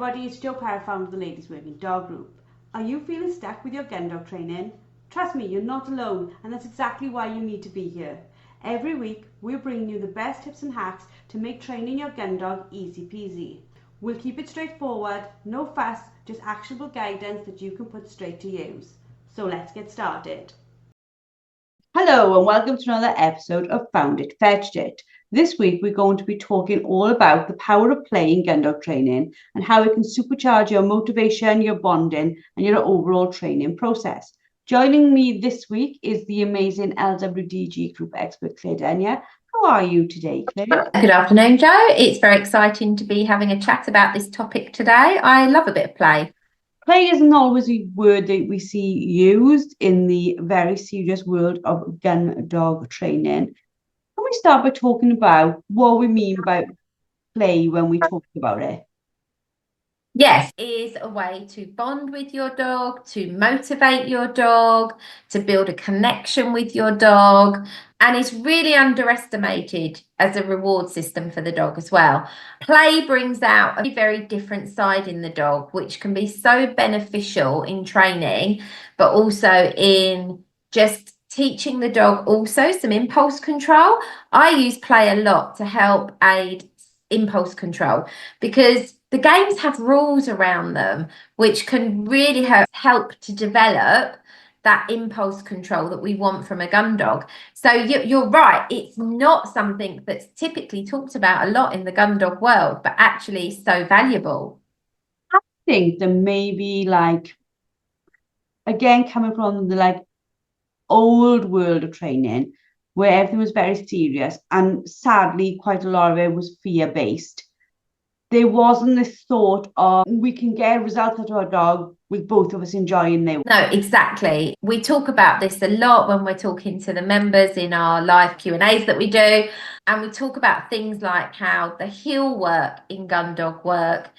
everybody, it's Joe Perrott, founder of the Ladies Working Dog Group. Are you feeling stuck with your Gundog training? Trust me, you're not alone, and that's exactly why you need to be here. Every week, we're bringing you the best tips and hacks to make training your Gundog easy peasy. We'll keep it straightforward, no fuss, just actionable guidance that you can put straight to use. So let's get started. Hello and welcome to another episode of Found It, Fetched It. This week we're going to be talking all about the power of play in Gundog training and how it can supercharge your motivation, your bonding and your overall training process. Joining me this week is the amazing LWDG group expert Clare Denyer. How are you today, Clare? Good afternoon, Joe. It's very exciting to be having a chat about this topic today. I love a bit of play. Play isn't always a word that we see used in the very serious world of gun dog training. Can we start by talking about what we mean by play when we talk about it? Yes, it is a way to bond with your dog, to motivate your dog, to build a connection with your dog, and it's really underestimated as a reward system for the dog as well. Play brings out a very different side in the dog, which can be so beneficial in training, but also in just teaching the dog also some impulse control. I use play a lot to help aid impulse control because the games have rules around them which can really help to develop that impulse control that we want from a gun dog. So you're right, it's not something that's typically talked about a lot in the gun dog world, but actually so valuable. I think that maybe again coming from the old world of training where everything was very serious and sadly quite a lot of it was fear-based. There wasn't this thought of we can get results out of our dog with both of us enjoying them. No, exactly. We talk about this a lot when we're talking to the members in our live Q&As that we do. And we talk about things like how the heel work in gun dog work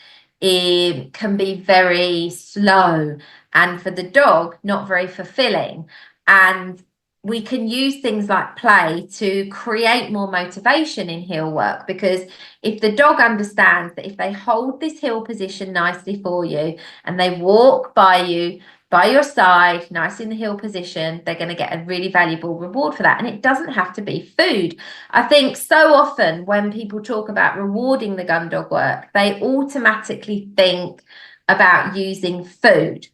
can be very slow and for the dog, not very fulfilling. And we can use things like play to create more motivation in heel work, because if the dog understands that if they hold this heel position nicely for you and they walk by you, by your side, nice in the heel position, they're going to get a really valuable reward for that. And it doesn't have to be food. I think so often when people talk about rewarding the gun dog work, they automatically think about using food.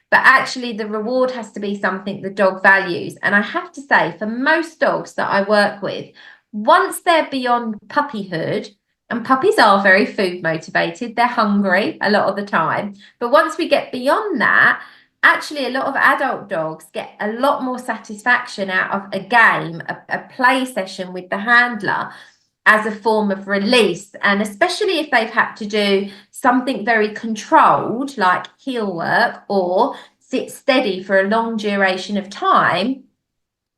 But actually, the reward has to be something the dog values. And I have to say, for most dogs that I work with, once they're beyond puppyhood, and puppies are very food motivated, they're hungry a lot of the time. But once we get beyond that, actually, a lot of adult dogs get a lot more satisfaction out of a game, a play session with the handler as a form of release. And especially if they've had to do something very controlled like heel work or sit steady for a long duration of time,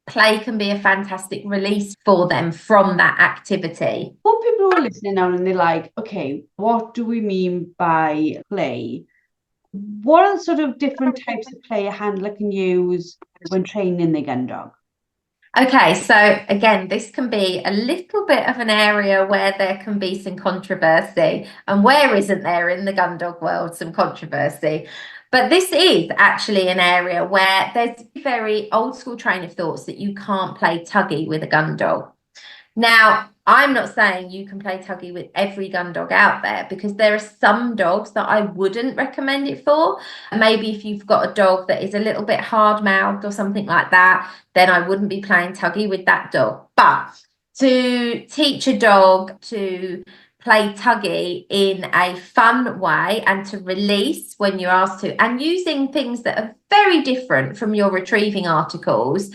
play can be a fantastic release for them from that activity. For people who are listening now and they're like, okay, what do we mean by play? What are the sort of different types of play a handler can use when training their gun dog? Okay, so again, this can be a little bit of an area where there can be some controversy. And where isn't there in the gun dog world some controversy? But this is actually an area where there's very old school train of thoughts that you can't play tuggy with a gun dog. Now, I'm not saying you can play tuggy with every gun dog out there, because there are some dogs that I wouldn't recommend it for. Maybe if you've got a dog that is a little bit hard-mouthed or something like that, then I wouldn't be playing tuggy with that dog. But to teach a dog to play tuggy in a fun way and to release when you're asked to, and using things that are very different from your retrieving articles,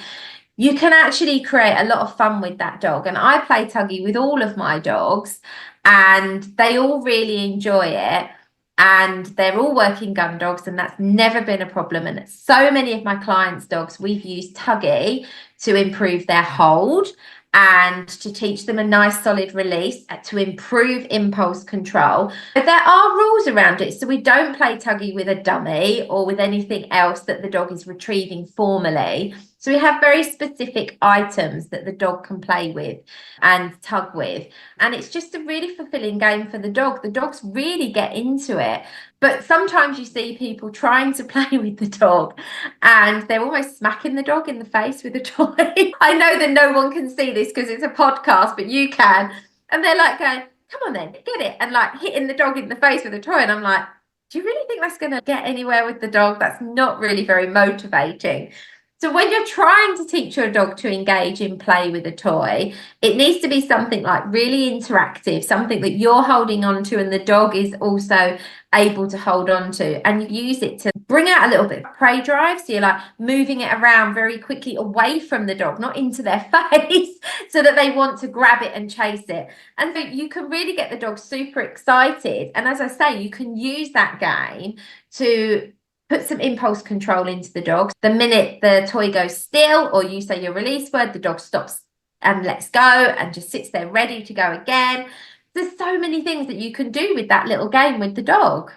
you can actually create a lot of fun with that dog. And I play tuggy with all of my dogs and they all really enjoy it. And they're all working gun dogs and that's never been a problem. And so many of my clients' dogs, we've used tuggy to improve their hold and to teach them a nice solid release, to improve impulse control. But there are rules around it. So we don't play tuggy with a dummy or with anything else that the dog is retrieving formally. So we have very specific items that the dog can play with and tug with. And it's just a really fulfilling game for the dog. The dogs really get into it. But sometimes you see people trying to play with the dog and they're almost smacking the dog in the face with a toy. I know that no one can see this because it's a podcast, but you can. And they're like going, come on then, get it. And like hitting the dog in the face with a toy. And I'm like, do you really think that's going to get anywhere with the dog? That's not really very motivating. So when you're trying to teach your dog to engage in play with a toy, it needs to be something like really interactive, something that you're holding on to and the dog is also able to hold on to. And you use it to bring out a little bit of prey drive. So you're like moving it around very quickly away from the dog, not into their face, so that they want to grab it and chase it. And so you can really get the dog super excited. And as I say, you can use that game to put some impulse control into the dog. The minute the toy goes still or you say your release word, the dog stops and lets go and just sits there ready to go again. There's so many things that you can do with that little game with the dog.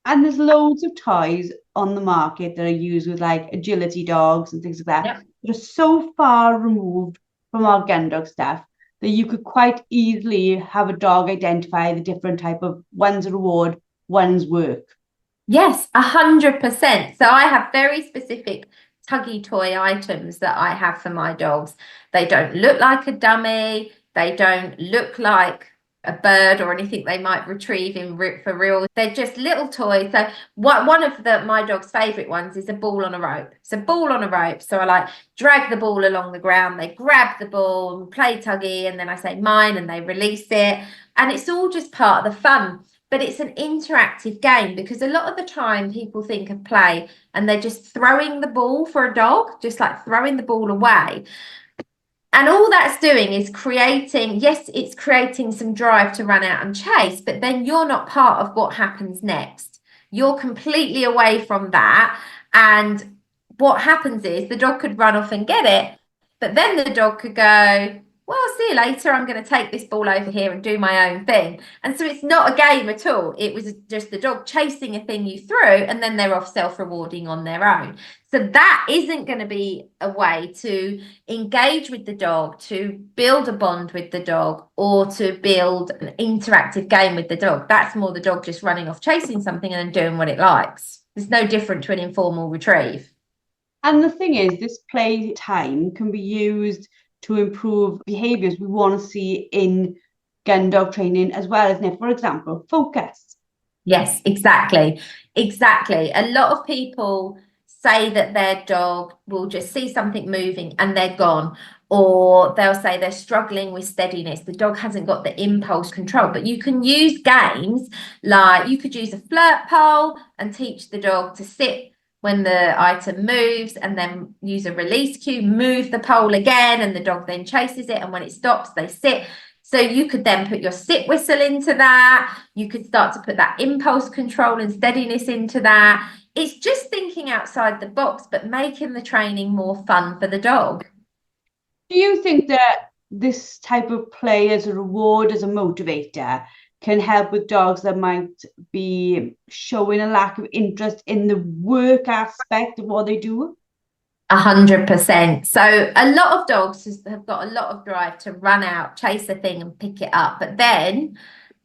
And there's loads of toys on the market that are used with like agility dogs and things like that. Yep. That are so far removed from our Gundog stuff that you could quite easily have a dog identify the different type of one's reward, one's work. Yes, 100%. So I have very specific tuggy toy items that I have for my dogs. They don't look like a dummy. They don't look like a bird or anything they might retrieve for real. They're just little toys. So one of my dog's favorite ones is a ball on a rope. It's a ball on a rope. So I like drag the ball along the ground. They grab the ball and play tuggy, and then I say mine and they release it. And it's all just part of the fun. But it's an interactive game because a lot of the time people think of play and they're just throwing the ball for a dog, just like throwing the ball away. And all that's doing is creating, yes, it's creating some drive to run out and chase, but then you're not part of what happens next. You're completely away from that. And what happens is the dog could run off and get it, but then the dog could go, well, see you later. I'm going to take this ball over here and do my own thing. And so it's not a game at all. It was just the dog chasing a thing you threw, and then they're off self-rewarding on their own. So that isn't going to be a way to engage with the dog, to build a bond with the dog, or to build an interactive game with the dog. That's more the dog just running off chasing something and then doing what it likes. It's no different to an informal retrieve. And the thing is, this play time can be used to improve behaviors we want to see in Gundog training, as well as, for example, focus. Yes, exactly. Exactly. A lot of people say that their dog will just see something moving and they're gone, or they'll say they're struggling with steadiness. The dog hasn't got the impulse control. But you can use games like you could use a flirt pole and teach the dog to sit when the item moves, and then use a release cue, move the pole again, and the dog then chases it, and when it stops they sit. So you could then put your sit whistle into that. You could start to put that impulse control and steadiness into that. It's just thinking outside the box, but making the training more fun for the dog. Do you think that this type of play as a reward, as a motivator, can help with dogs that might be showing a lack of interest in the work aspect of what they do? 100%. So a lot of dogs have got a lot of drive to run out, chase a thing and pick it up. But then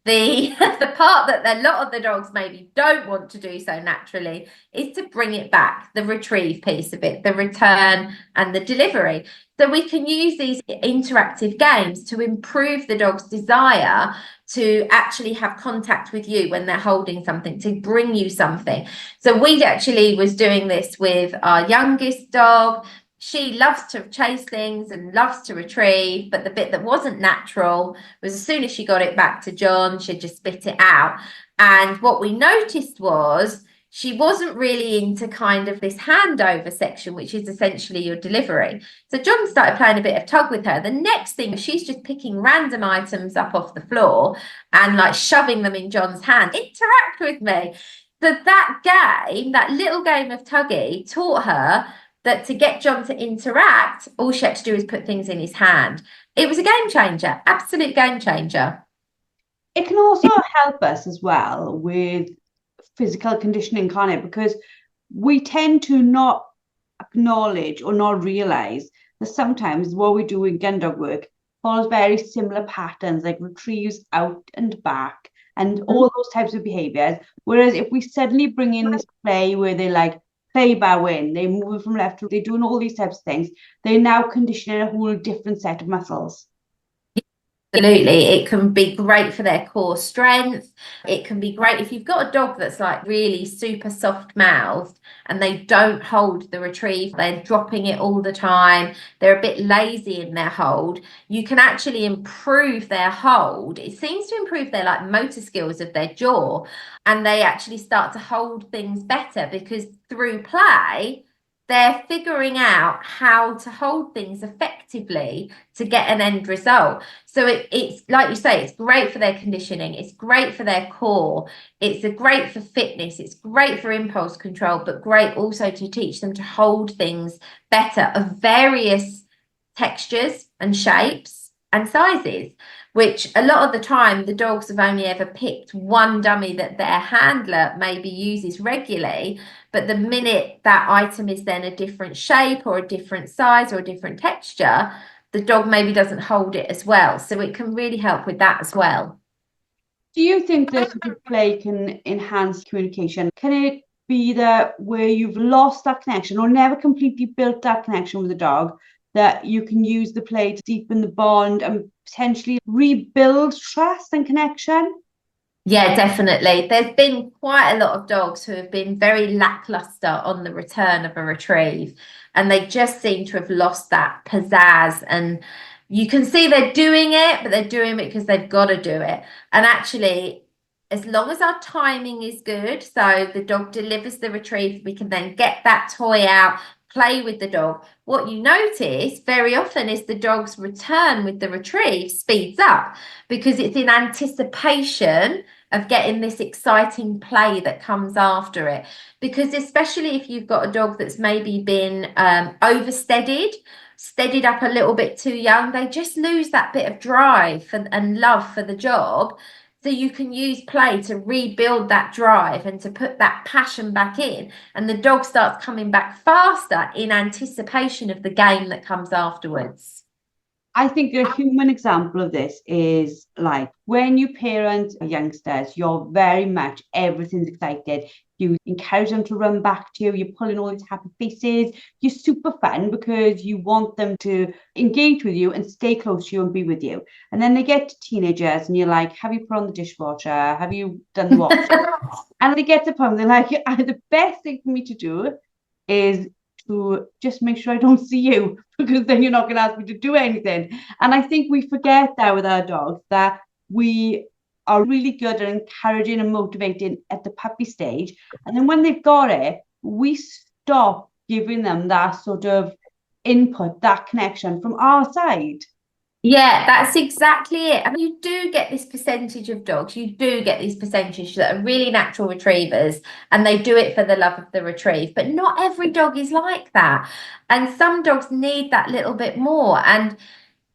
the part that a lot of the dogs maybe don't want to do so naturally is to bring it back, the retrieve piece of it, the return and the delivery. So we can use these interactive games to improve the dog's desire to actually have contact with you when they're holding something, to bring you something. So we actually was doing this with our youngest dog. She loves to chase things and loves to retrieve, but the bit that wasn't natural was as soon as she got it back to John, she'd just spit it out. And what we noticed was she wasn't really into kind of this handover section, which is essentially your delivery. So John started playing a bit of tug with her. The next thing, she's just picking random items up off the floor and like shoving them in John's hand. Interact with me. So that game, that little game of tuggy, taught her that to get John to interact, all she had to do was put things in his hand. It was a game changer, absolute game changer. It can also help us as well with physical conditioning, can't it? Because we tend to not acknowledge or not realize that sometimes what we do in gun dog work follows very similar patterns, like retrieves out and back and all those types of behaviors. Whereas if we suddenly bring in this play where they like play bow in, they move from left to, they're doing all these types of things, they're now conditioning a whole different set of muscles. Absolutely. It can be great for their core strength. It can be great if you've got a dog that's like really super soft mouthed and they don't hold the retrieve, they're dropping it all the time, they're a bit lazy in their hold. You can actually improve their hold. It seems to improve their like motor skills of their jaw, and they actually start to hold things better because through play, they're figuring out how to hold things effectively to get an end result. So it's like you say, it's great for their conditioning, it's great for their core, it's great for fitness, it's great for impulse control, but great also to teach them to hold things better of various textures and shapes and sizes, which a lot of the time the dogs have only ever picked one dummy that their handler maybe uses regularly. But the minute that item is then a different shape or a different size or a different texture, the dog maybe doesn't hold it as well. So it can really help with that as well. Do you think this sort of play can enhance communication? Can it be that where you've lost that connection or never completely built that connection with the dog, that you can use the play to deepen the bond and potentially rebuild trust and connection? Yeah, definitely. There's been quite a lot of dogs who have been very lackluster on the return of a retrieve, and they just seem to have lost that pizzazz. And you can see they're doing it, but they're doing it because they've got to do it. And actually, as long as our timing is good, so the dog delivers the retrieve, we can then get that toy out, play with the dog. What you notice very often is the dog's return with the retrieve speeds up because it's in anticipation of getting this exciting play that comes after it. Because especially if you've got a dog that's maybe been oversteadied, steadied up a little bit too young, they just lose that bit of drive and love for the job. So you can use play to rebuild that drive and to put that passion back in. And the dog starts coming back faster in anticipation of the game that comes afterwards. I think a human example of this is like when you parent youngsters, you're very much everything's excited. You encourage them to run back to you. You're pulling all these happy faces. You're super fun because you want them to engage with you and stay close to you and be with you. And then they get to teenagers and you're like, have you put on the dishwasher? Have you done the washing? And they get to the point, they're like, the best thing for me to do is to just make sure I don't see you because then you're not going to ask me to do anything. And I think we forget that with our dogs, that we are really good at encouraging and motivating at the puppy stage. And then when they've got it, we stop giving them that sort of input, that connection from our side. Yeah, that's exactly it. I mean, you do get this percentage of dogs, you do get these percentages that are really natural retrievers and they do it for the love of the retrieve. But not every dog is like that. And some dogs need that little bit more. And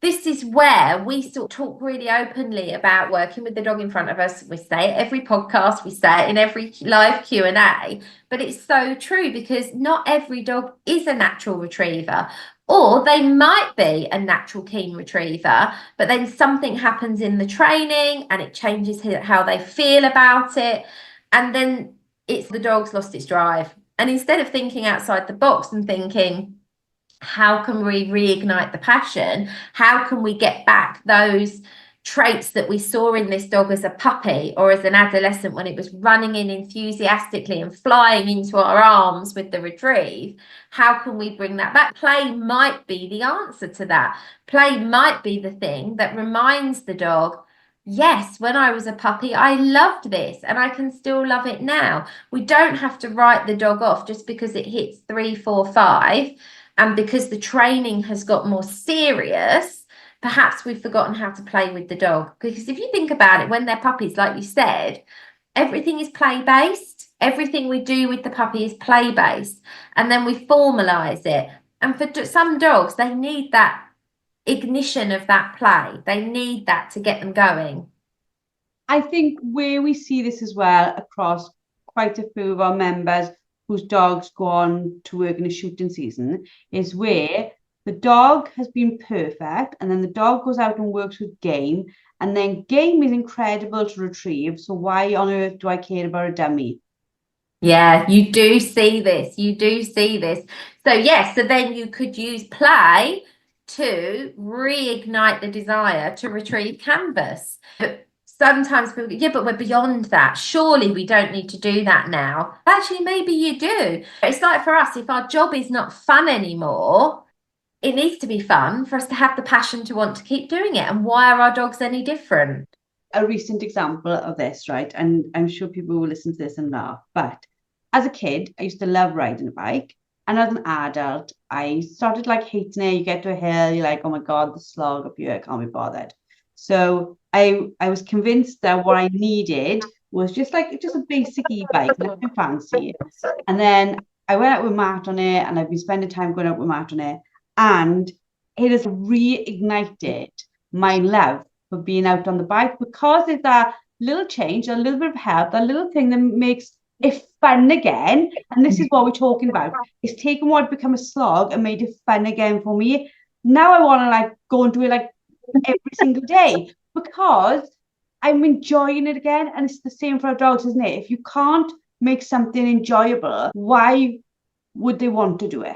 this is where we sort of talk really openly about working with the dog in front of us. We say it every podcast, we say it in every live Q&A, but it's so true because not every dog is a natural retriever. Or they might be a natural keen retriever, but then something happens in the training and it changes how they feel about it. And then it's the dog's lost its drive. And instead of thinking outside the box and thinking, how can we reignite the passion? How can we get back those traits that we saw in this dog as a puppy or as an adolescent when it was running in enthusiastically and flying into our arms with the retrieve? How can we bring that back? Play might be the answer to that. Play might be the thing that reminds the dog, yes, when I was a puppy, I loved this and I can still love it now. We don't have to write the dog off just because it hits 3, 4, 5 and because the training has got more serious. Perhaps we've forgotten how to play with the dog. Because if you think about it, when they're puppies, like you said, everything is play-based. Everything we do with the puppy is play-based. And then we formalize it. And for some dogs, they need that ignition of that play. They need that to get them going. I think where we see this as well across quite a few of our members whose dogs go on to work in a shooting season is where the dog has been perfect, and then the dog goes out and works with game, and then game is incredible to retrieve. So why on earth do I care about a dummy? Yeah, you do see this. You do see this. So yes, so then you could use play to reignite the desire to retrieve canvas. But sometimes people go, yeah, but we're beyond that. Surely we don't need to do that now. Actually, maybe you do. It's like for us, if our job is not fun anymore, it needs to be fun for us to have the passion to want to keep doing it. And why are our dogs any different? A recent example of this, right? And I'm sure people will listen to this and laugh, but as a kid, I used to love riding a bike. And as an adult, I started like hating it. You get to a hill, you're like, oh my God, the slog up here, I can't be bothered. So I was convinced that what I needed was just a basic e-bike, nothing fancy. And then I went out with Matt on it, and I've been spending time going out with Matt on it. And it has reignited my love for being out on the bike, because it's that little change, a little bit of help, that little thing that makes it fun again. And this is what we're talking about. It's taken what had become a slog and made it fun again for me. Now I want to like go and do it like every single day, because I'm enjoying it again. And it's the same for our dogs, isn't it? If you can't make something enjoyable, why would they want to do it?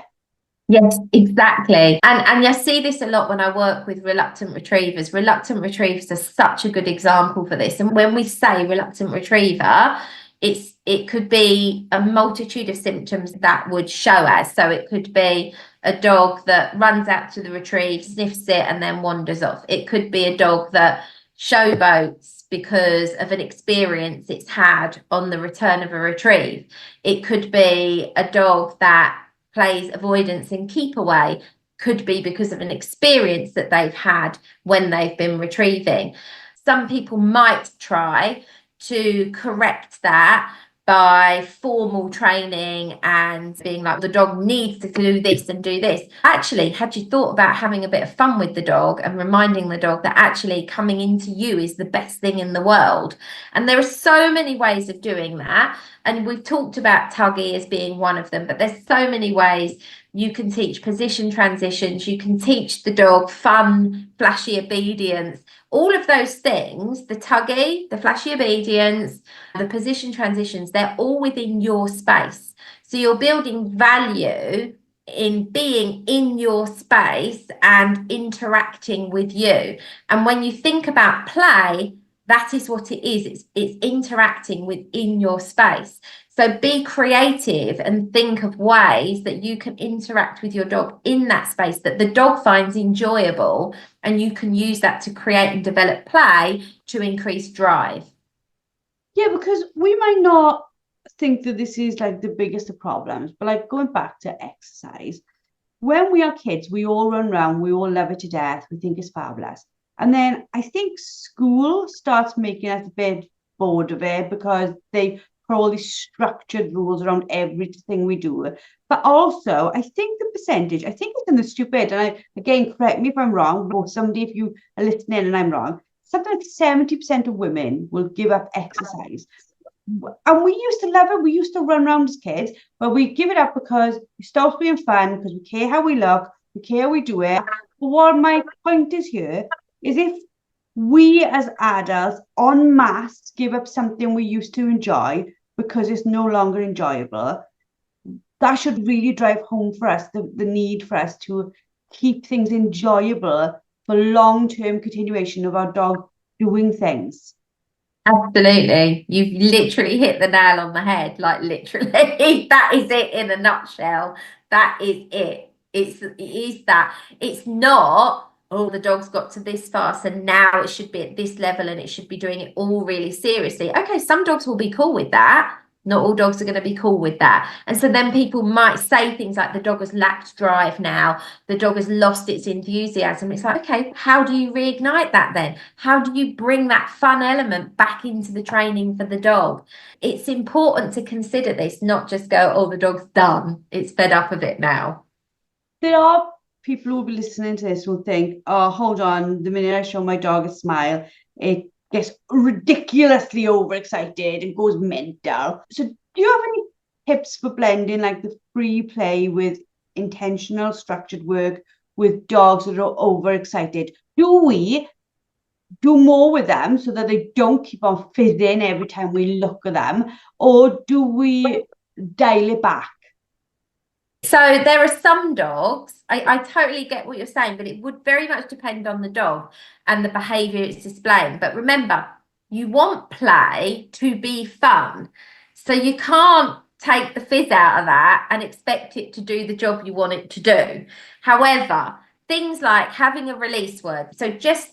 Yes, exactly. And I see this a lot when I work with reluctant retrievers. Reluctant retrievers are such a good example for this. And when we say reluctant retriever, it could be a multitude of symptoms that would show as. So it could be a dog that runs out to the retrieve, sniffs it, and then wanders off. It could be a dog that showboats because of an experience it's had on the return of a retrieve. It could be a dog that plays avoidance and keep away, could be because of an experience that they've had when they've been retrieving. Some people might try to correct that by formal training and being like, the dog needs to do this and do this. Actually, had you thought about having a bit of fun with the dog and reminding the dog that actually coming into you is the best thing in the world? And there are so many ways of doing that. And we've talked about tuggy as being one of them, but there's so many ways. You can teach position transitions. You can teach the dog fun, flashy obedience. All of those things, the tuggy, the flashy obedience, the position transitions, they're all within your space. So you're building value in being in your space and interacting with you. And when you think about play, that is what it is. It's interacting within your space. So be creative and think of ways that you can interact with your dog in that space that the dog finds enjoyable, and you can use that to create and develop play to increase drive. Yeah, because we might not think that this is like the biggest of problems, but like going back to exercise, when we are kids, we all run around, we all love it to death, we think it's fabulous. And then I think school starts making us a bit bored of it, because they put all these structured rules around everything we do. But also, I think the percentage, I think it's in the stupid, and again, correct me if I'm wrong, or somebody if you are listening and I'm wrong, something like 70% of women will give up exercise. And we used to love it. We used to run around as kids, but we give it up because it stops being fun, because we care how we look, we care how we do it. But what my point is here is, if we as adults en masse give up something we used to enjoy because it's no longer enjoyable, that should really drive home for us the need for us to keep things enjoyable for long-term continuation of our dog doing things. Absolutely. You've literally hit the nail on the head, like literally. That is it in a nutshell. That is it. It is that. It's not, oh, the dog's got to this far, so now it should be at this level and it should be doing it all really seriously. Okay, some dogs will be cool with that. Not all dogs are going to be cool with that. And so then people might say things like, the dog has lacked drive now, the dog has lost its enthusiasm. It's like, okay, how do you reignite that then? How do you bring that fun element back into the training for the dog? It's important to consider this, not just go, oh, the dog's done, it's fed up of it now. There are people who will be listening to this who think, oh, hold on, the minute I show my dog a smile, it gets ridiculously overexcited and goes mental. So do you have any tips for blending like the free play with intentional structured work with dogs that are overexcited? Do we do more with them so that they don't keep on fizzing every time we look at them, or do we dial it back? So there are some dogs, I totally get what you're saying, but it would very much depend on the dog and the behavior it's displaying. But remember, you want play to be fun. So you can't take the fizz out of that and expect it to do the job you want it to do. However, things like having a release word. So just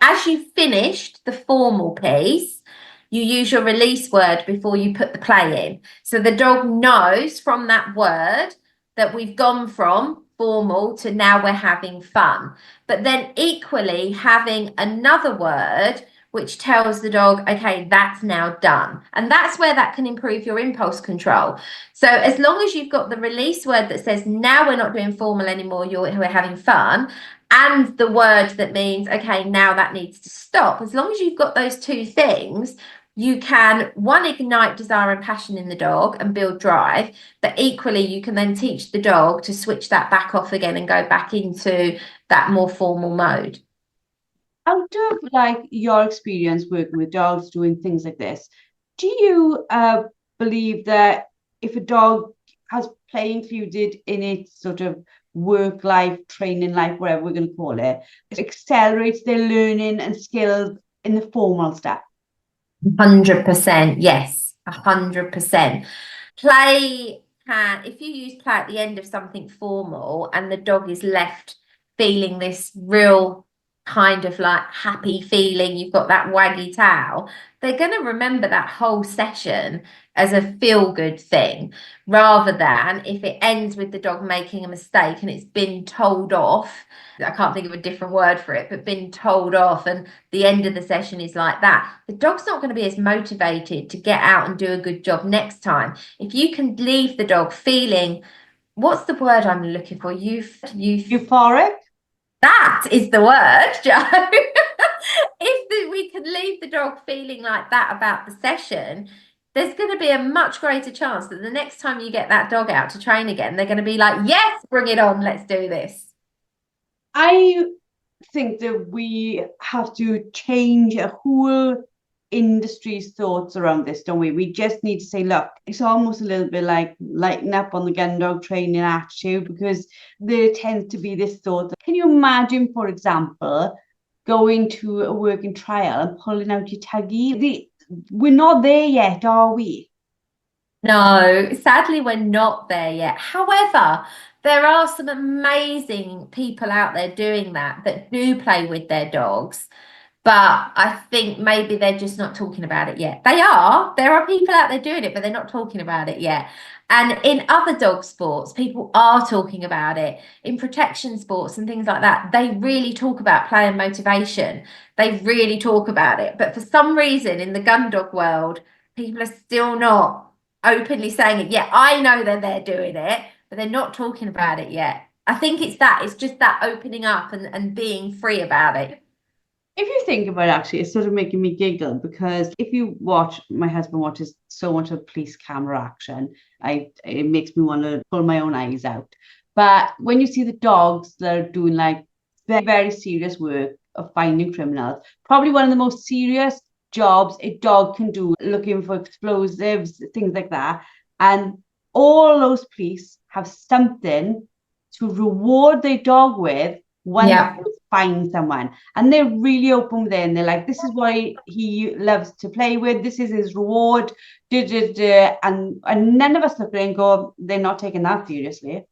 as you finished the formal piece, you use your release word before you put the play in. So the dog knows from that word that we've gone from formal to now we're having fun. But then equally having another word which tells the dog, okay, that's now done. And that's where that can improve your impulse control. So as long as you've got the release word that says, now we're not doing formal anymore, we're having fun, and the word that means, okay, now that needs to stop. As long as you've got those two things, you can, one, ignite desire and passion in the dog and build drive, but equally you can then teach the dog to switch that back off again and go back into that more formal mode. Out of like your experience working with dogs doing things like this, do you believe that if a dog has play included in its sort of work life, training life, whatever we're going to call it, it accelerates their learning and skills in the formal stuff? 100%, yes, 100%. Play can, if you use play at the end of something formal and the dog is left feeling this real kind of like happy feeling, you've got that waggy tail, they're going to remember that whole session as a feel-good thing, rather than if it ends with the dog making a mistake and it's been told off. I can't think of a different word for it, but been told off, and the end of the session is like that. The dog's not going to be as motivated to get out and do a good job next time. If you can leave the dog feeling, what's the word I'm looking for? Euphoric? That is the word, Joe. We can leave the dog feeling like that about the session, there's going to be a much greater chance that the next time you get that dog out to train again, they're going to be like, yes, bring it on, let's do this. I think that we have to change a whole industry's thoughts around this, don't we? We just need to say, look, it's almost a little bit like lighten up on the gun dog training attitude, because there tends to be this thought. Can you imagine, for example, going to a working trial and pulling out your tuggy? We're not there yet, are we? No, sadly, we're not there yet. However, there are some amazing people out there doing that do play with their dogs. But I think maybe they're just not talking about it yet. There are people out there doing it, but they're not talking about it yet. And in other dog sports, people are talking about it. In protection sports and things like that, they really talk about play and motivation. They really talk about it. But for some reason, in the gun dog world, people are still not openly saying it. Yeah, I know that they're doing it, but they're not talking about it yet. I think it's just that opening up and being free about it. If you think about it, actually, it's sort of making me giggle, because if you watch, my husband watches so much of police camera action, it makes me want to pull my own eyes out. But when you see the dogs that are doing like very, very serious work of finding criminals, probably one of the most serious jobs a dog can do, looking for explosives, things like that. And all those police have something to reward their dog with when they find someone, and they're really open with it, and they're like, this is why he loves to play with, this is his reward, and none of us look at it and go, they're not taking that seriously.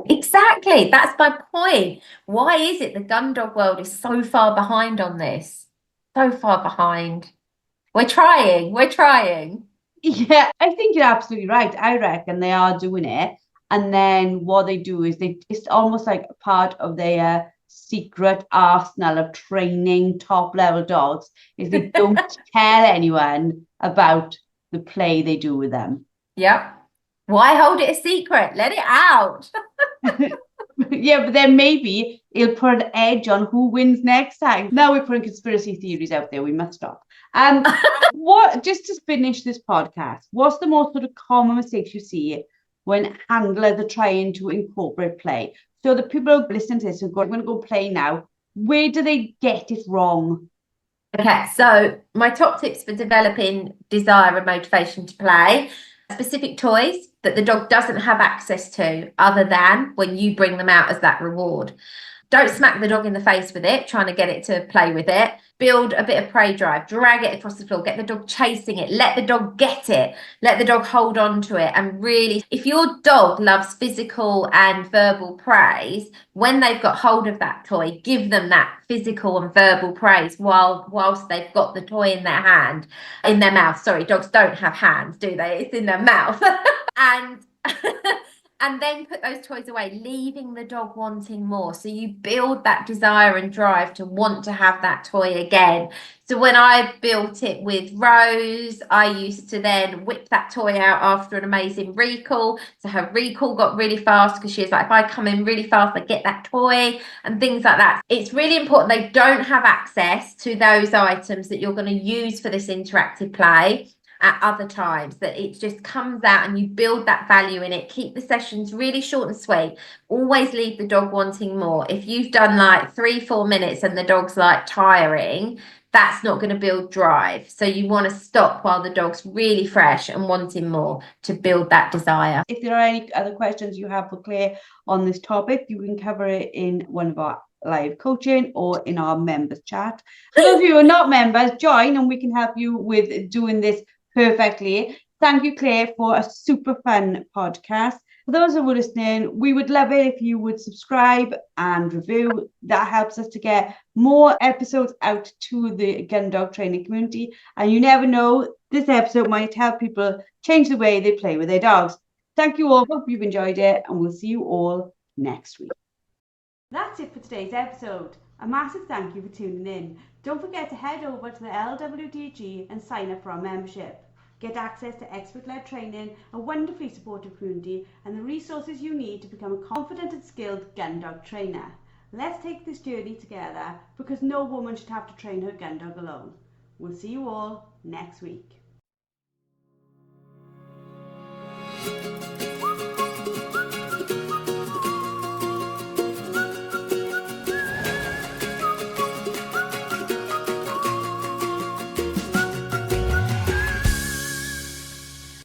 Exactly, that's my point. Why is it the gun dog world is so far behind on this? So far behind. We're trying. Yeah, I think you're absolutely right. I reckon they are doing it, and then what they do is it's almost like a part of their secret arsenal of training top level dogs, is they don't tell anyone about the play they do with them. Yep. Why hold it a secret? Let it out. Yeah, but then maybe it'll put an edge on who wins next time. Now we're putting conspiracy theories out there. We must stop. What, just to finish this podcast, what's the most sort of common mistakes you see when handlers are trying to incorporate play? So the people who listen to this are going to go play now. Where do they get it wrong? Okay, so my top tips for developing desire and motivation to play: specific toys that the dog doesn't have access to other than when you bring them out as that reward. Don't smack the dog in the face with it, trying to get it to play with it. Build a bit of prey drive, drag it across the floor, get the dog chasing it, let the dog get it, let the dog hold on to it. And really, if your dog loves physical and verbal praise, when they've got hold of that toy, give them that physical and verbal praise whilst they've got the toy in their hand, in their mouth. Sorry, dogs don't have hands, do they? It's in their mouth. And and then put those toys away, leaving the dog wanting more. So you build that desire and drive to want to have that toy again. So when I built it with Rose, I used to then whip that toy out after an amazing recall. So her recall got really fast because she was like, if I come in really fast, I get that toy and things like that. It's really important they don't have access to those items that you're going to use for this interactive play at other times, that it just comes out and you build that value in it. Keep the sessions really short and sweet. Always leave the dog wanting more. If you've done like 3-4 minutes and the dog's like tiring, that's not going to build drive. So you want to stop while the dog's really fresh and wanting more to build that desire. If there are any other questions you have for Claire on this topic, you can cover it in one of our live coaching or in our members chat. For those of you who are not members, join and we can help you with doing this perfectly. Thank you, Claire, for a super fun podcast. For those who are listening, we would love it if you would subscribe and review. That helps us to get more episodes out to the Gundog training community. And you never know, this episode might help people change the way they play with their dogs. Thank you all. Hope you've enjoyed it, and we'll see you all next week. That's it for today's episode. A massive thank you for tuning in. Don't forget to head over to the LWDG and sign up for our membership. Get access to expert-led training, a wonderfully supportive community, and the resources you need to become a confident and skilled gun dog trainer. Let's take this journey together, because no woman should have to train her gun dog alone. We'll see you all next week.